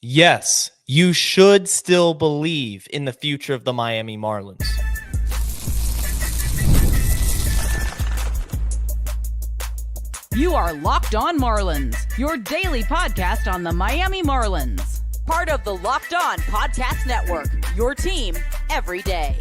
Yes, you should still believe in the future of the Miami Marlins. You are Locked On Marlins, your daily podcast on the Miami Marlins. Part of the Locked On Podcast Network, your team every day.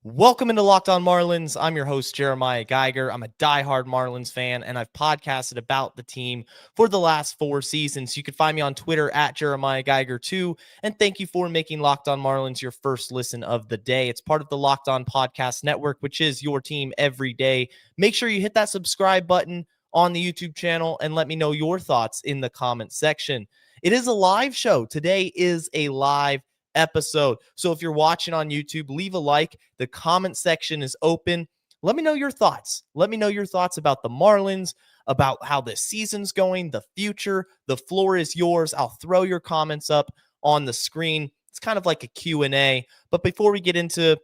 Welcome into Locked On Marlins. I'm your host, Jeremiah Geiger. I'm a diehard Marlins fan, and I've podcasted about the team for the last 4 seasons. You can find me on Twitter at Jeremiah Geiger2, and thank you for making Locked On Marlins your first listen of the day. It's part of the Locked On Podcast Network, which is your team every day. Make sure you hit that subscribe button on the YouTube channel and let me know your thoughts in the comment section. It is a live show. Today is a live episode. So if you're watching on YouTube, leave a like. The comment section is open. Let me know your thoughts. Let me know your thoughts about the Marlins, about how this season's going, the future. The floor is yours. I'll throw your comments up on the screen. It's kind of like a Q&A. But before we get into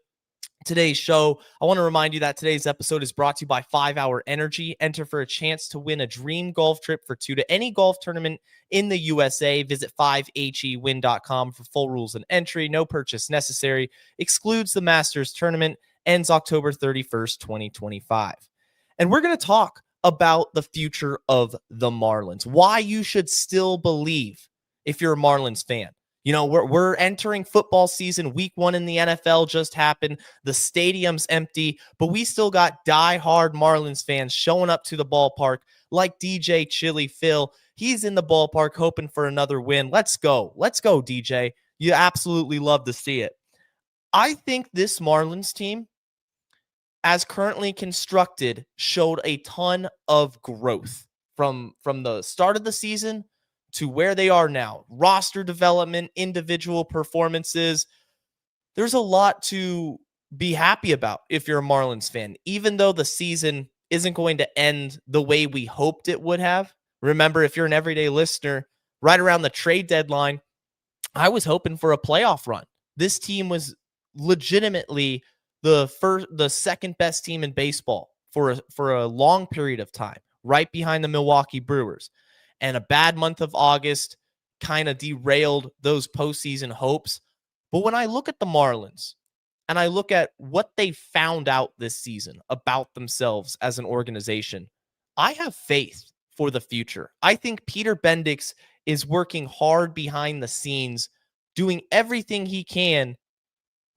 today's show, I want to remind you that today's episode is brought to you by 5 Hour Energy. Enter for a chance to win a dream golf trip for 2 to any golf tournament in the USA. Visit 5hewin.com for full rules and entry. No purchase necessary. Excludes the Masters tournament. Ends October 31st, 2025. And we're going to talk about the future of the Marlins. Why you should still believe if you're a Marlins fan. You know, we're entering football season. Week 1 in the NFL just happened. The stadium's empty, but we still got diehard Marlins fans showing up to the ballpark like DJ Chili Phil. He's in the ballpark hoping for another win. Let's go. Let's go, DJ. You absolutely love to see it. I think this Marlins team, as currently constructed, showed a ton of growth from the start of the season to where they are now. Roster development, individual performances. There's a lot to be happy about if you're a Marlins fan, even though the season isn't going to end the way we hoped it would have. Remember, if you're an everyday listener, right around the trade deadline, I was hoping for a playoff run. This team was legitimately the second best team in baseball for a long period of time, right behind the Milwaukee Brewers. And a bad month of August kind of derailed those postseason hopes. But when I look at the Marlins and I look at what they found out this season about themselves as an organization, I have faith for the future. I think Peter Bendix is working hard behind the scenes, doing everything he can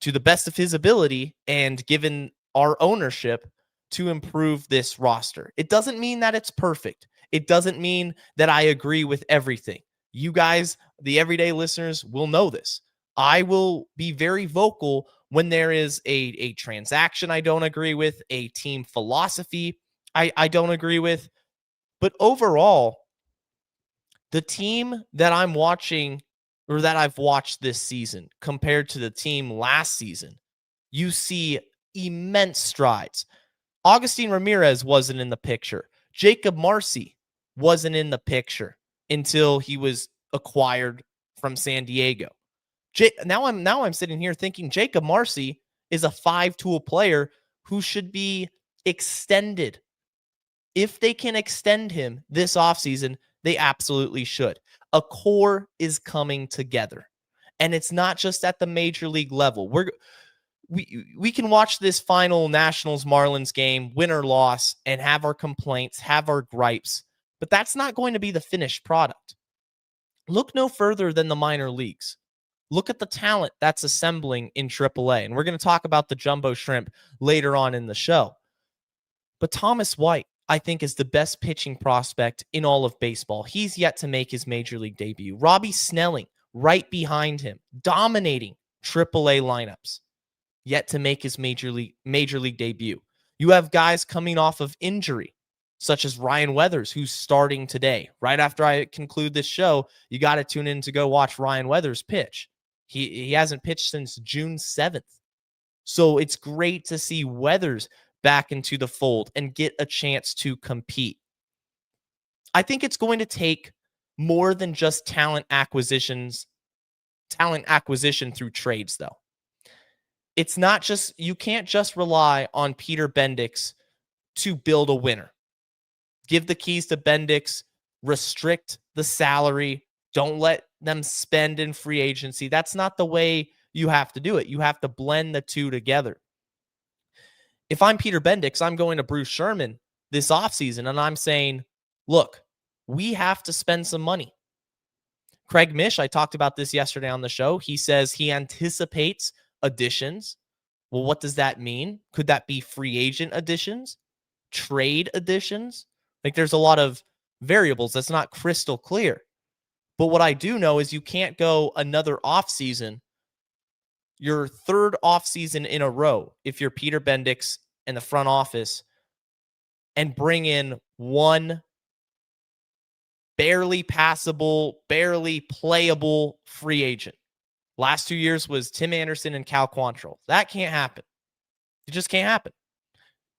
to the best of his ability and given our ownership to improve this roster. It doesn't mean that it's perfect. It doesn't mean that I agree with everything. You guys, the everyday listeners, will know this. I will be very vocal when there is a transaction I don't agree with, a team philosophy I don't agree with. But overall, the team that I'm watching or that I've watched this season compared to the team last season, you see immense strides. Agustin Ramirez wasn't in the picture. Jacob Marcy wasn't in the picture until he was acquired from San Diego. Now I'm sitting here thinking Jacob Marcy is a 5-tool player who should be extended. If they can extend him this offseason, they absolutely should. A core is coming together. And it's not just at the major league level. We can watch this final Nationals Marlins game, win or loss, and have our complaints, have our gripes. But that's not going to be the finished product. Look no further than the minor leagues. Look at the talent that's assembling in AAA. And we're going to talk about the Jumbo Shrimp later on in the show. But Thomas White, I think, is the best pitching prospect in all of baseball. He's yet to make his major league debut. Robbie Snelling, right behind him, dominating AAA lineups, yet to make his major league debut. You have guys coming off of injury, such as Ryan Weathers, who's starting today. Right after I conclude this show, you got to tune in to go watch Ryan Weathers pitch. He hasn't pitched since June 7th. So it's great to see Weathers back into the fold and get a chance to compete. I think it's going to take more than just talent acquisition through trades, though. It's not just, you can't just rely on Peter Bendix to build a winner. Give the keys to Bendix, restrict the salary. Don't let them spend in free agency. That's not the way you have to do it. You have to blend the two together. If I'm Peter Bendix, I'm going to Bruce Sherman this offseason and I'm saying, look, we have to spend some money. Craig Mish, I talked about this yesterday on the show. He says he anticipates additions. Well, what does that mean? Could that be free agent additions? Trade additions? Like, there's a lot of variables that's not crystal clear. But what I do know is you can't go another offseason, your third offseason in a row, if you're Peter Bendix and the front office, and bring in one barely passable, barely playable free agent. Last 2 years was Tim Anderson and Cal Quantrill. That can't happen. It just can't happen.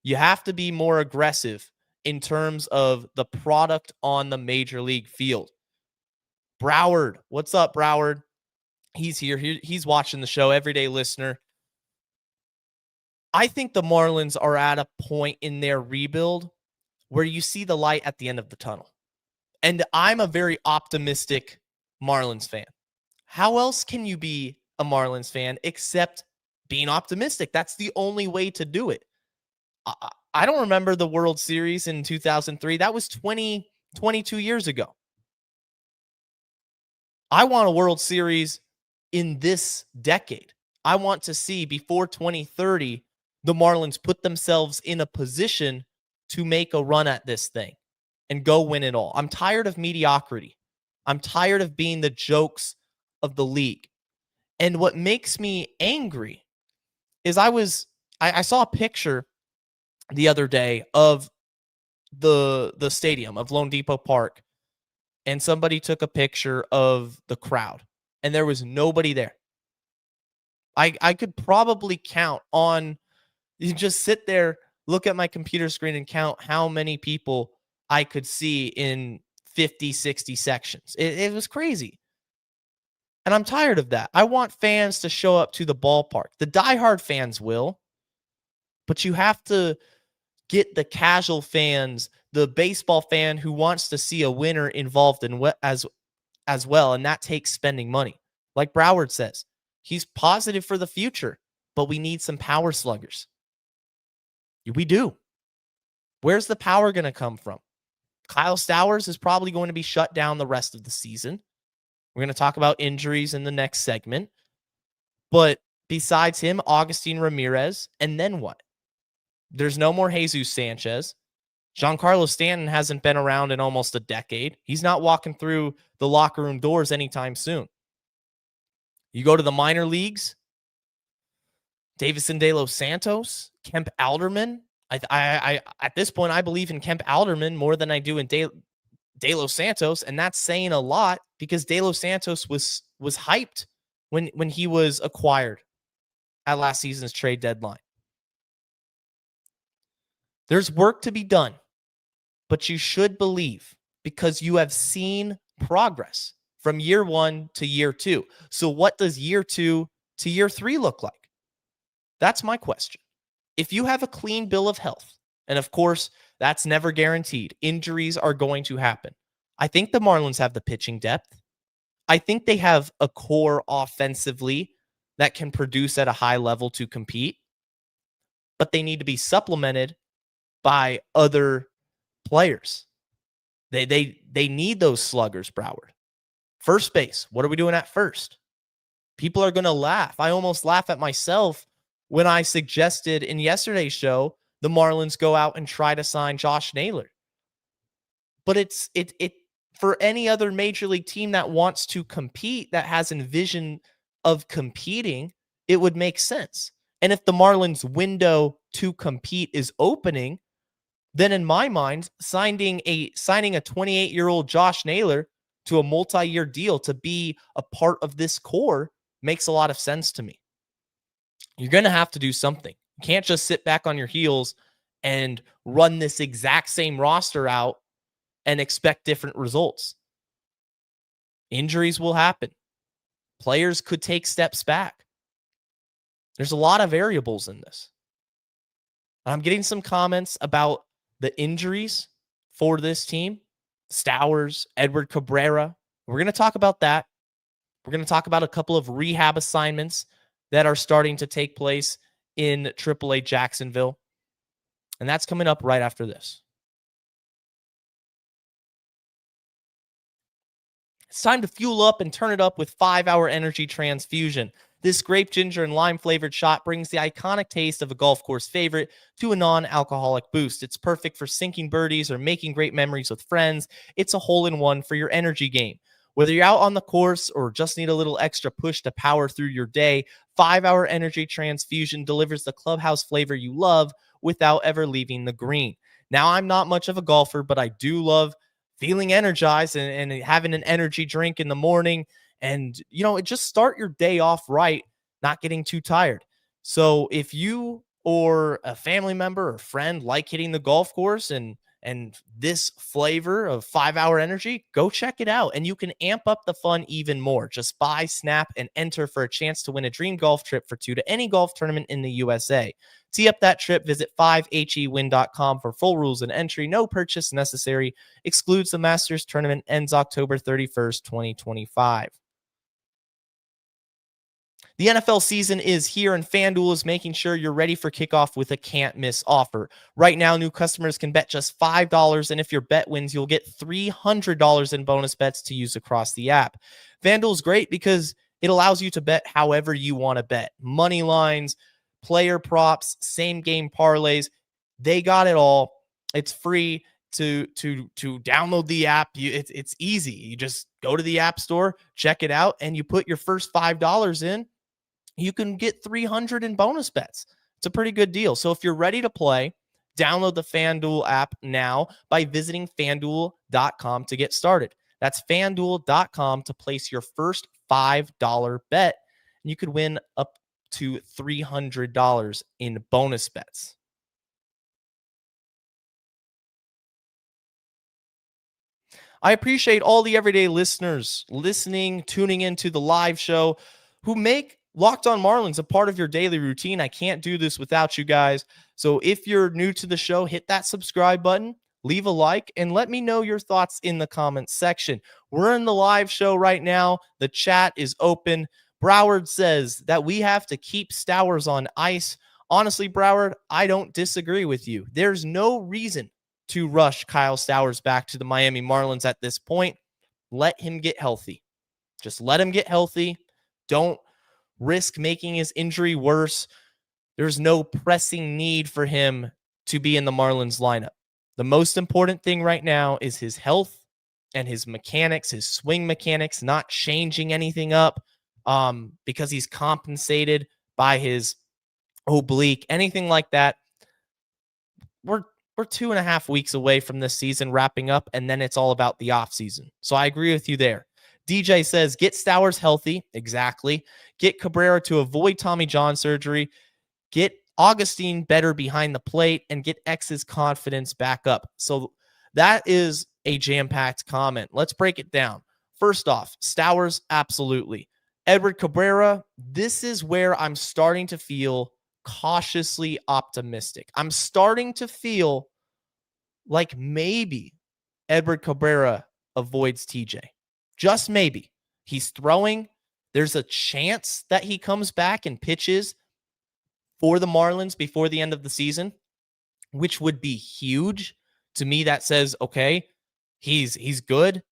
You have to be more aggressive in terms of the product on the major league field. Broward, what's up, Broward? He's here. He's watching the show, everyday listener. I think the Marlins are at a point in their rebuild where you see the light at the end of the tunnel. And I'm a very optimistic Marlins fan. How else can you be a Marlins fan except being optimistic? That's the only way to do it. I don't remember the World Series in 2003. That was 22 years ago. I want a World Series in this decade. I want to see before 2030, the Marlins put themselves in a position to make a run at this thing and go win it all. I'm tired of mediocrity. I'm tired of being the jokes of the league. And what makes me angry is I saw a picture the other day of the stadium of Lone Depot Park, and somebody took a picture of the crowd, and there was nobody there. I could probably count on, you just sit there, look at my computer screen and count how many people I could see in 50, 60 sections. It was crazy. And I'm tired of that. I want fans to show up to the ballpark. The diehard fans will, but you have to get the casual fans, the baseball fan who wants to see a winner involved in as well, and that takes spending money. Like Broward says, he's positive for the future, but we need some power sluggers. We do. Where's the power going to come from? Kyle Stowers is probably going to be shut down the rest of the season. We're going to talk about injuries in the next segment. But besides him, Agustin Ramirez, and then what? There's no more Jesus Sanchez. Giancarlo Stanton hasn't been around in almost a decade. He's not walking through the locker room doors anytime soon. You go to the minor leagues, Davison De Los Santos, Kemp Alderman. I at this point, I believe in Kemp Alderman more than I do in De Los Santos, and that's saying a lot because De Los Santos was hyped when he was acquired at last season's trade deadline. There's work to be done, but you should believe because you have seen progress from year 1 to year 2. So what does year 2 to year 3 look like? That's my question. If you have a clean bill of health, and of course, that's never guaranteed. Injuries are going to happen. I think the Marlins have the pitching depth. I think they have a core offensively that can produce at a high level to compete, but they need to be supplemented by other players. They need those sluggers, Broward. First base, what are we doing at first? People are going to laugh. I almost laugh at myself when I suggested in yesterday's show the Marlins go out and try to sign Josh Naylor. But it for any other major league team that wants to compete, that has a vision of competing, it would make sense. And if the Marlins window to compete is opening, then in my mind, signing a 28-year-old Josh Naylor to a multi-year deal to be a part of this core makes a lot of sense to me. You're going to have to do something. You can't just sit back on your heels and run this exact same roster out and expect different results. Injuries will happen. Players could take steps back. There's a lot of variables in this. I'm getting some comments about the injuries for this team. Stowers, Edward Cabrera. We're going to talk about that. We're going to talk about a couple of rehab assignments that are starting to take place in AAA Jacksonville. And that's coming up right after this. It's time to fuel up and turn it up with 5-Hour Energy Transfusion. This grape, ginger, and lime flavored shot brings the iconic taste of a golf course favorite to a non-alcoholic boost. It's perfect for sinking birdies or making great memories with friends. It's a hole-in-one for your energy game. Whether you're out on the course or just need a little extra push to power through your day, 5-Hour Energy Transfusion delivers the clubhouse flavor you love without ever leaving the green. Now, I'm not much of a golfer, but I do love feeling energized and having an energy drink in the morning. And, it just start your day off right, not getting too tired. So if you or a family member or friend like hitting the golf course and this flavor of 5-Hour Energy, go check it out. And you can amp up the fun even more. Just buy, snap, and enter for a chance to win a dream golf trip for 2 to any golf tournament in the USA. Tee up that trip. Visit 5hewin.com for full rules and entry. No purchase necessary. Excludes the Masters tournament. Ends October 31st, 2025. The NFL season is here, and FanDuel is making sure you're ready for kickoff with a can't-miss offer. Right now, new customers can bet just $5, and if your bet wins, you'll get $300 in bonus bets to use across the app. FanDuel is great because it allows you to bet however you want to bet. Money lines, player props, same-game parlays, they got it all. It's free to download the app. It's easy. You just go to the App Store, check it out, and you put your first $5 in. You can get $300 in bonus bets. It's a pretty good deal. So if you're ready to play, download the FanDuel app now by visiting FanDuel.com to get started. That's FanDuel.com to place your first $5 bet. And you could win up to $300 in bonus bets. I appreciate all the everyday listeners listening, tuning into the live show, who make Locked On Marlins a part of your daily routine. I can't do this without you guys. So if you're new to the show, hit that subscribe button, leave a like, and let me know your thoughts in the comments section. We're in the live show right now. The chat is open. Broward says that we have to keep Stowers on ice. Honestly, Broward, I don't disagree with you. There's no reason to rush Kyle Stowers back to the Miami Marlins at this point. Let him get healthy. Just let him get healthy. Don't risk making his injury worse. There's no pressing need for him to be in the Marlins lineup. The most important thing right now is his health and his mechanics, his swing mechanics, not changing anything up because he's compensated by his oblique, anything like that. We're 2.5 weeks away from this season wrapping up, and then it's all about the offseason. So I agree with you there. DJ says, get Stowers healthy. Exactly. Get Cabrera to avoid Tommy John surgery. Get Augustine better behind the plate and get X's confidence back up. So that is a jam-packed comment. Let's break it down. First off, Stowers, absolutely. Edward Cabrera, this is where I'm starting to feel cautiously optimistic. I'm starting to feel like maybe Edward Cabrera avoids TJ. Just maybe. He's throwing. There's a chance that he comes back and pitches for the Marlins before the end of the season, which would be huge. To me, that says, okay, he's good.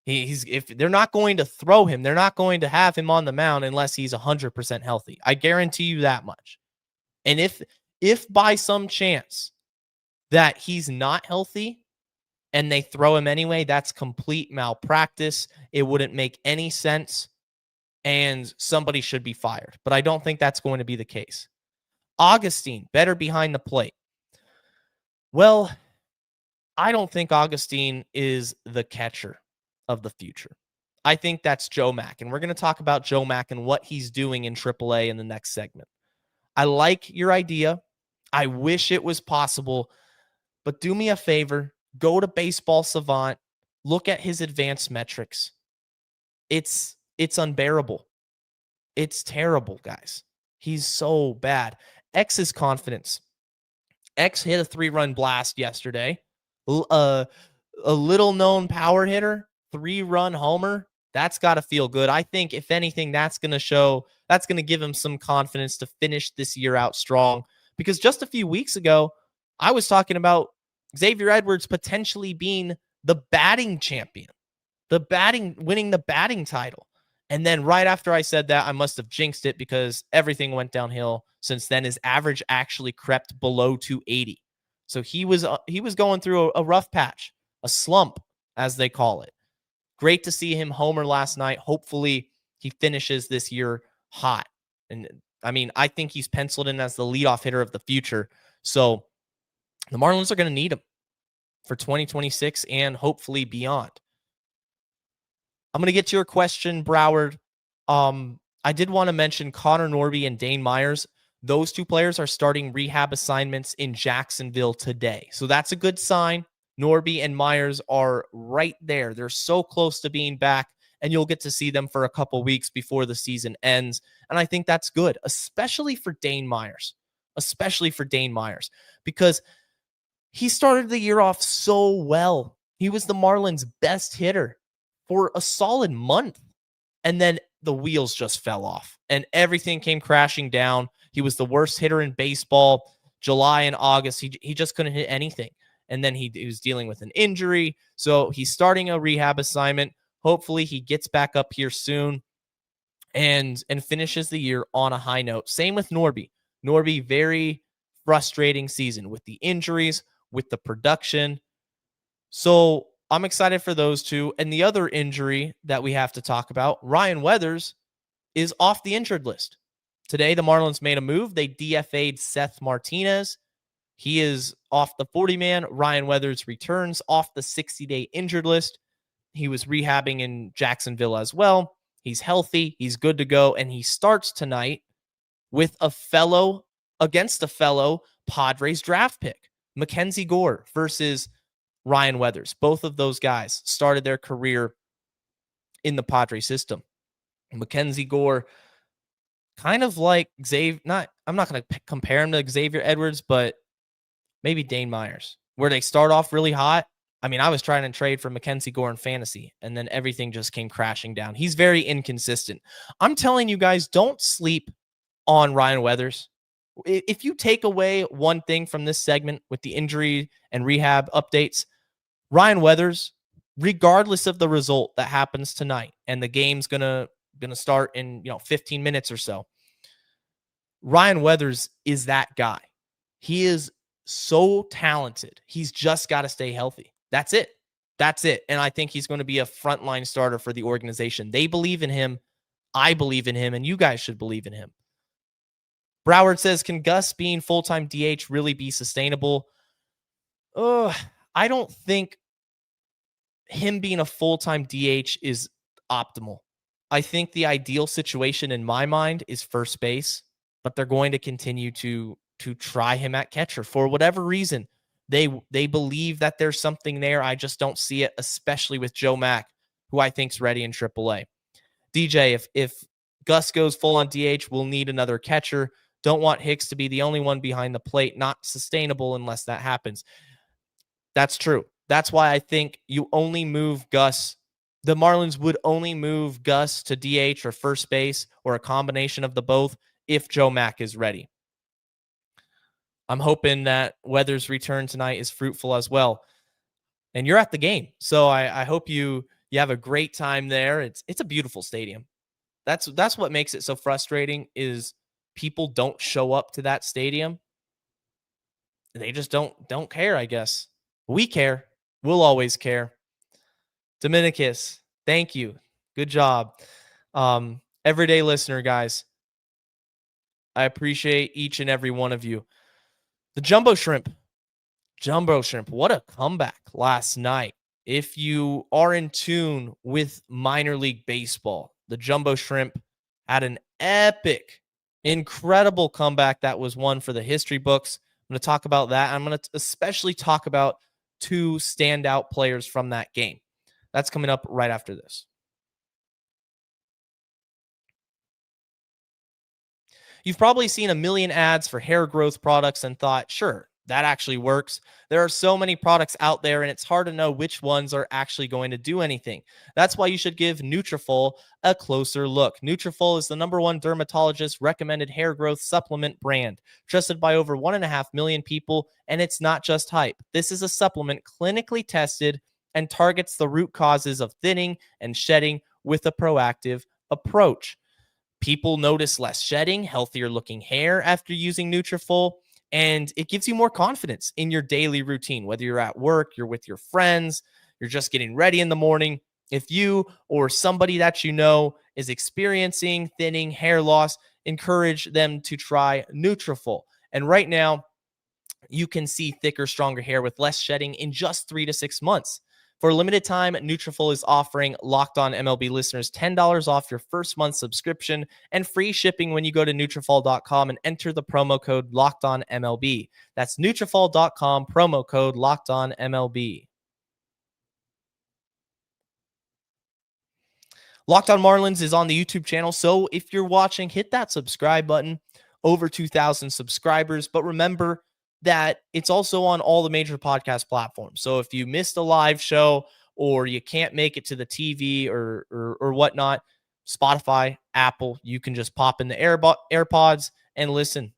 If they're not going to throw him, they're not going to have him on the mound unless he's 100% healthy. I guarantee you that much. And if by some chance that he's not healthy and they throw him anyway, that's complete malpractice. It wouldn't make any sense, and somebody should be fired. But I don't think that's going to be the case. Augustine, better behind the plate. Well, I don't think Augustine is the catcher of the future. I think that's Joe Mack, and we're going to talk about Joe Mack and what he's doing in AAA in the next segment. I like your idea. I wish it was possible, but do me a favor. Go to Baseball Savant. Look at his advanced metrics. It's unbearable. It's terrible, guys. He's so bad. X's confidence. X hit a 3-run blast yesterday. a little known power hitter, 3-run homer. That's got to feel good. I think if anything, that's going to give him some confidence to finish this year out strong. Because just a few weeks ago, I was talking about Xavier Edwards potentially being the batting champion, winning the batting title. And then right after I said that, I must have jinxed it because everything went downhill since then. His average actually crept below 280. So he was going through a rough patch, a slump, as they call it. Great to see him homer last night. Hopefully he finishes this year hot. And I mean, I think he's penciled in as the leadoff hitter of the future. So the Marlins are going to need him for 2026 and hopefully beyond. I'm going to get to your question, Broward. I did want to mention Connor Norby and Dane Myers. Those two players are starting rehab assignments in Jacksonville today. So that's a good sign. Norby and Myers are right there. They're so close to being back, and you'll get to see them for a couple weeks before the season ends. And I think that's good, especially for Dane Myers, because he started the year off so well. He was the Marlins' best hitter for a solid month. And then the wheels just fell off and everything came crashing down. He was the worst hitter in baseball. July and August, he just couldn't hit anything. And then he was dealing with an injury. So he's starting a rehab assignment. Hopefully he gets back up here soon and finishes the year on a high note. Same with Norby. Norby, very frustrating season with the injuries, with the production. So I'm excited for those two. And the other injury that we have to talk about, Ryan Weathers, is off the injured list. Today, the Marlins made a move. They DFA'd Seth Martinez. He is off the 40-man. Ryan Weathers returns off the 60-day injured list. He was rehabbing in Jacksonville as well. He's healthy. He's good to go. And he starts tonight with against a fellow Padres draft pick, Mackenzie Gore versus Ryan Weathers. Both of those guys started their career in the Padres system. Mackenzie Gore, kind of like Xavier, I'm not going to compare him to Xavier Edwards, but maybe Dane Myers, where they start off really hot. I mean, I was trying to trade for Mackenzie Gore in fantasy, and then everything just came crashing down. He's very inconsistent. I'm telling you guys, don't sleep on Ryan Weathers. If you take away one thing from this segment with the injury and rehab updates, Ryan Weathers, regardless of the result that happens tonight, and the game's gonna start in 15 minutes or so, Ryan Weathers is that guy. He is so talented. He's just got to stay healthy. That's it. And I think he's going to be a frontline starter for the organization. They believe in him. I believe in him, and you guys should believe in him. Broward says, can Gus being full-time DH really be sustainable? I don't think him being a full-time DH is optimal. I think the ideal situation in my mind is first base, but they're going to continue to try him at catcher for whatever reason. They believe that there's something there. I just don't see it, especially with Joe Mack, who I think's ready in AAA. DJ, if Gus goes full on DH, we'll need another catcher. Don't want Hicks to be the only one behind the plate. Not sustainable unless that happens. That's true. That's why I think you only move Gus. The Marlins would only move Gus to DH or first base or a combination of the both if Joe Mack is ready. I'm hoping that Weathers' return tonight is fruitful as well. And you're at the game, so I hope you have a great time there. It's a beautiful stadium. That's what makes it so frustrating is people don't show up to that stadium. They just don't care, I guess. We care. We'll always care. Dominicus, thank you. Good job. Everyday listener, guys. I appreciate each and every one of you. The Jumbo Shrimp, what a comeback last night. If you are in tune with minor league baseball, the Jumbo Shrimp had an epic, incredible comeback that was one for the history books. I'm going to talk about that. I'm going to especially talk about two standout players from that game. That's coming up right after this. You've probably seen a million ads for hair growth products and thought, sure, that actually works. There are so many products out there, and it's hard to know which ones are actually going to do anything. That's why you should give Nutrafol a closer look. Nutrafol is the #1 dermatologist recommended hair growth supplement brand, trusted by over 1.5 million people, and it's not just hype. This is a supplement clinically tested and targets the root causes of thinning and shedding with a proactive approach. People notice less shedding, healthier looking hair after using Nutrafol, and it gives you more confidence in your daily routine, whether you're at work, you're with your friends, you're just getting ready in the morning. If you or somebody that you know is experiencing thinning, hair loss, encourage them to try Nutrafol. And right now, you can see thicker, stronger hair with less shedding in just 3 to 6 months. For a limited time, Nutrafol is offering Locked On MLB listeners $10 off your first month subscription and free shipping when you go to Nutrafol.com and enter the promo code Locked On MLB. That's Nutrafol.com, promo code Locked On MLB. Locked On Marlins is on the YouTube channel, so if you're watching, hit that subscribe button. Over 2,000 subscribers, but remember that it's also on all the major podcast platforms. So if you missed a live show or you can't make it to the TV or whatnot, Spotify, Apple, you can just pop in the AirPods and listen.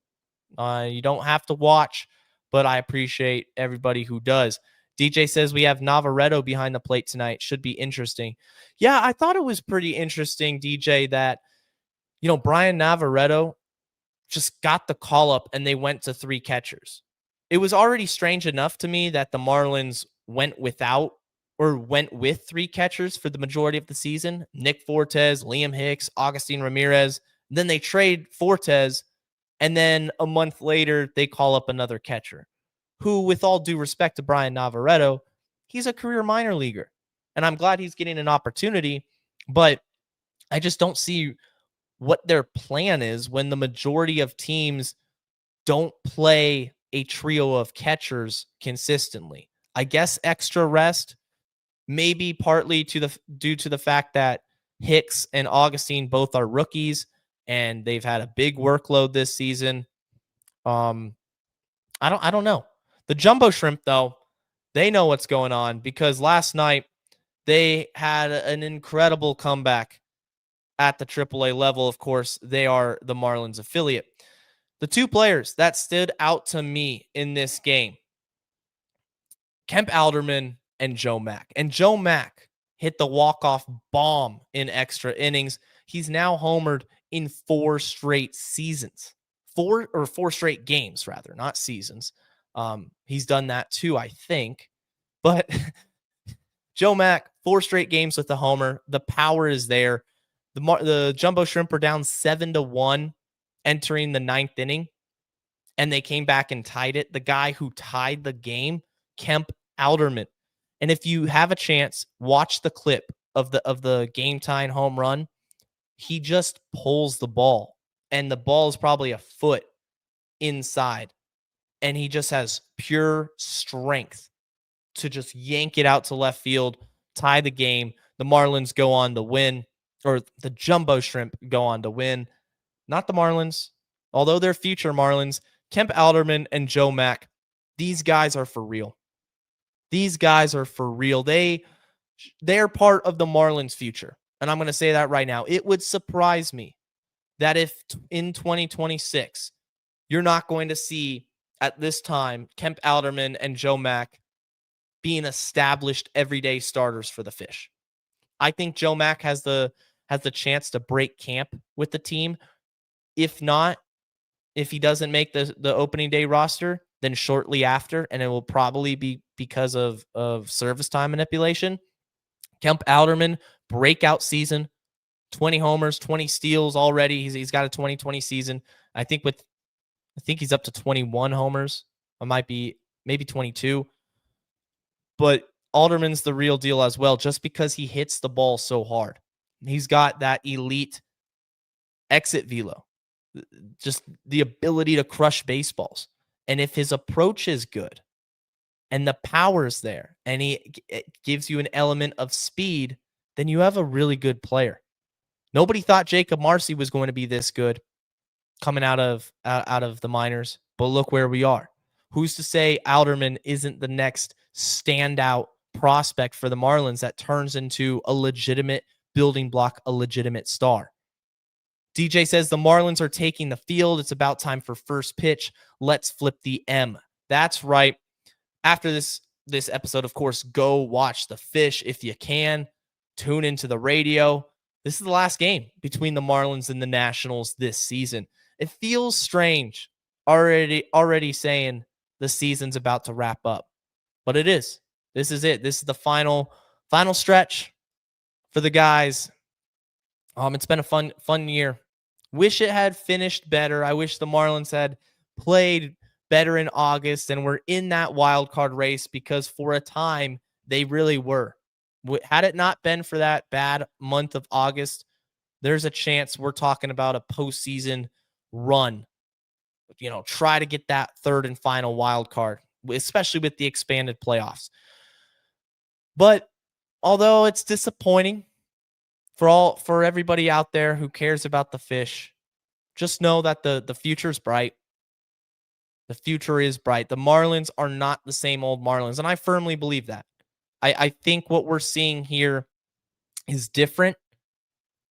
You don't have to watch, but I appreciate everybody who does. DJ says we have Navarreto behind the plate tonight. Should be interesting. Yeah, I thought it was pretty interesting, DJ, that, Brian Navarreto just got the call up and they went to 3 catchers. It was already strange enough to me that the Marlins went with 3 catchers for the majority of the season. Nick Fortes, Liam Hicks, Agustin Ramirez. Then they trade Fortes, and then a month later, they call up another catcher who, with all due respect to Brian Navarreto, he's a career minor leaguer. And I'm glad he's getting an opportunity, but I just don't see what their plan is when the majority of teams don't play a trio of catchers consistently. I guess extra rest, maybe partly due to the fact that Hicks and Augustine both are rookies and they've had a big workload this season. I don't know. The Jumbo Shrimp, though, they know what's going on because last night they had an incredible comeback at the AAA level. Of course, they are the Marlins affiliate. The 2 players that stood out to me in this game, Kemp Alderman and Joe Mack. And Joe Mack hit the walk-off bomb in extra innings. He's now homered in 4 straight seasons. 4 straight games, rather, not seasons. He's done that too, I think. But Joe Mack, 4 straight games with the homer. The power is there. The Jumbo Shrimp are down 7-1 entering the 9th inning, and they came back and tied it. The guy who tied the game, Kemp Alderman. And if you have a chance, watch the clip of the Gametime home run. He just pulls the ball, and the ball is probably a foot inside, and he just has pure strength to just yank it out to left field, tie the game. The Marlins go on to win, or the Jumbo Shrimp go on to win. Not the Marlins, although they're future Marlins. Kemp Alderman and Joe Mack, these guys are for real. These guys are for real. They're part of the Marlins' future. And I'm going to say that right now. It would surprise me that if in 2026, you're not going to see at this time Kemp Alderman and Joe Mack being established everyday starters for the Fish. I think Joe Mack has the chance to break camp with the team. If not, if he doesn't make the opening day roster, then shortly after, and it will probably be because of service time manipulation. Kemp Alderman, breakout season, 20 homers, 20 steals already. He's got a 2020 season. I think he's up to 21 homers. It might be maybe 22. But Alderman's the real deal as well, just because he hits the ball so hard. He's got that elite exit velo, just the ability to crush baseballs. And if his approach is good and the power is there and it gives you an element of speed, then you have a really good player. Nobody thought Jacob Marcy was going to be this good coming out of the minors, but look where we are. Who's to say Alderman isn't the next standout prospect for the Marlins that turns into a legitimate building block, a legitimate star? DJ says the Marlins are taking the field. It's about time for first pitch. Let's flip the M. That's right. After this episode, of course, go watch the Fish if you can. Tune into the radio. This is the last game between the Marlins and the Nationals this season. It feels strange already saying the season's about to wrap up, but it is. This is it. This is the final stretch for the guys. It's been a fun year. Wish it had finished better. I wish the Marlins had played better in August and were in that wild card race, because for a time they really were. Had it not been for that bad month of August, there's a chance we're talking about a postseason run. Try to get that third and final wild card, especially with the expanded playoffs. But although it's disappointing for everybody out there who cares about the Fish, just know that the future is bright. The future is bright. The Marlins are not the same old Marlins, and I firmly believe that. I think what we're seeing here is different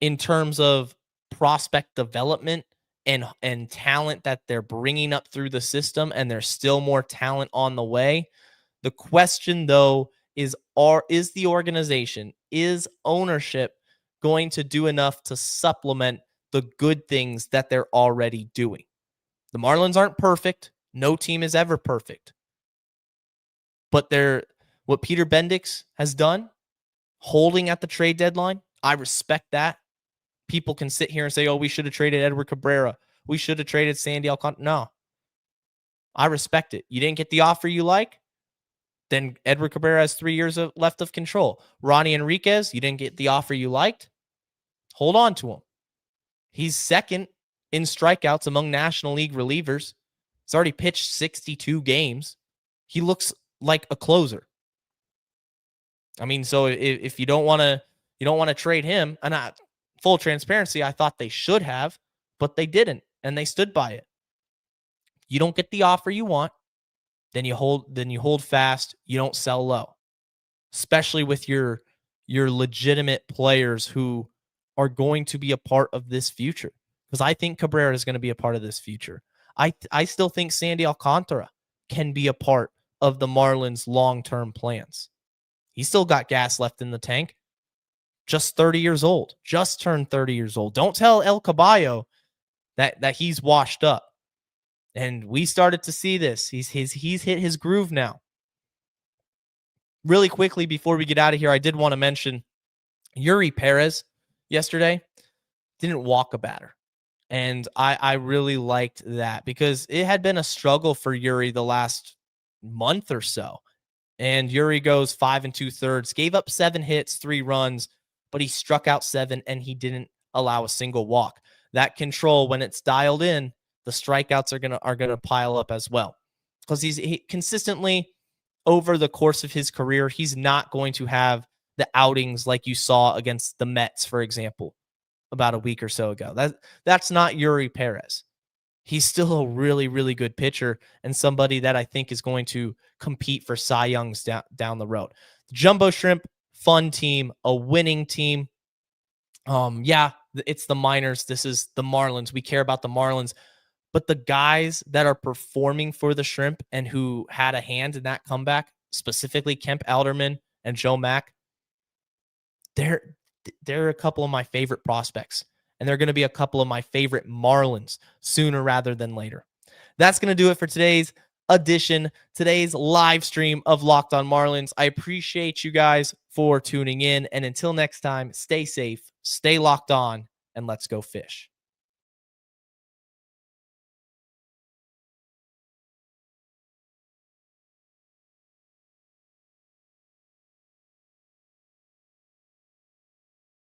in terms of prospect development and talent that they're bringing up through the system, and there's still more talent on the way. The question, though, is the organization, is ownership going to do enough to supplement the good things that they're already doing? The Marlins aren't perfect. No team is ever perfect. But what Peter Bendix has done, holding at the trade deadline, I respect that. People can sit here and say, oh, we should have traded Edward Cabrera. We should have traded Sandy Alcantara. No. I respect it. You didn't get the offer you like? Then Edward Cabrera has 3 years left of control. Ronnie Enriquez, you didn't get the offer you liked? Hold on to him. He's second in strikeouts among National League relievers. He's already pitched 62 games. He looks like a closer. I mean, so if you don't want to trade him, and full transparency, I thought they should have, but they didn't, and they stood by it. You don't get the offer you want, then you hold fast. You don't sell low, especially with your legitimate players who are going to be a part of this future. Because I think Cabrera is going to be a part of this future. I still think Sandy Alcantara can be a part of the Marlins' long-term plans. He's still got gas left in the tank. Just 30 years old. Just turned 30 years old. Don't tell El Caballo that he's washed up. And we started to see this. He's hit his groove now. Really quickly before we get out of here, I did want to mention Yuri Perez yesterday didn't walk a batter. And I really liked that, because it had been a struggle for Yuri the last month or so. And Yuri goes 5 2/3, gave up 7 hits, 3 runs, but he struck out 7 and he didn't allow a single walk. That control, when it's dialed in, the strikeouts are gonna pile up as well, because he consistently over the course of his career, he's not going to have the outings like you saw against the Mets, for example, about a week or so ago. That's not Yuri Perez. He's still a really, really good pitcher and somebody that I think is going to compete for Cy Youngs down the road. The Jumbo Shrimp, fun team, a winning team. Yeah, it's the minors. This is the Marlins. We care about the Marlins. But the guys that are performing for the Shrimp and who had a hand in that comeback, specifically Kemp Alderman and Joe Mack, they're a couple of my favorite prospects. And they're going to be a couple of my favorite Marlins sooner rather than later. That's going to do it for today's edition, today's live stream of Locked On Marlins. I appreciate you guys for tuning in. And until next time, stay safe, stay locked on, and let's go fish.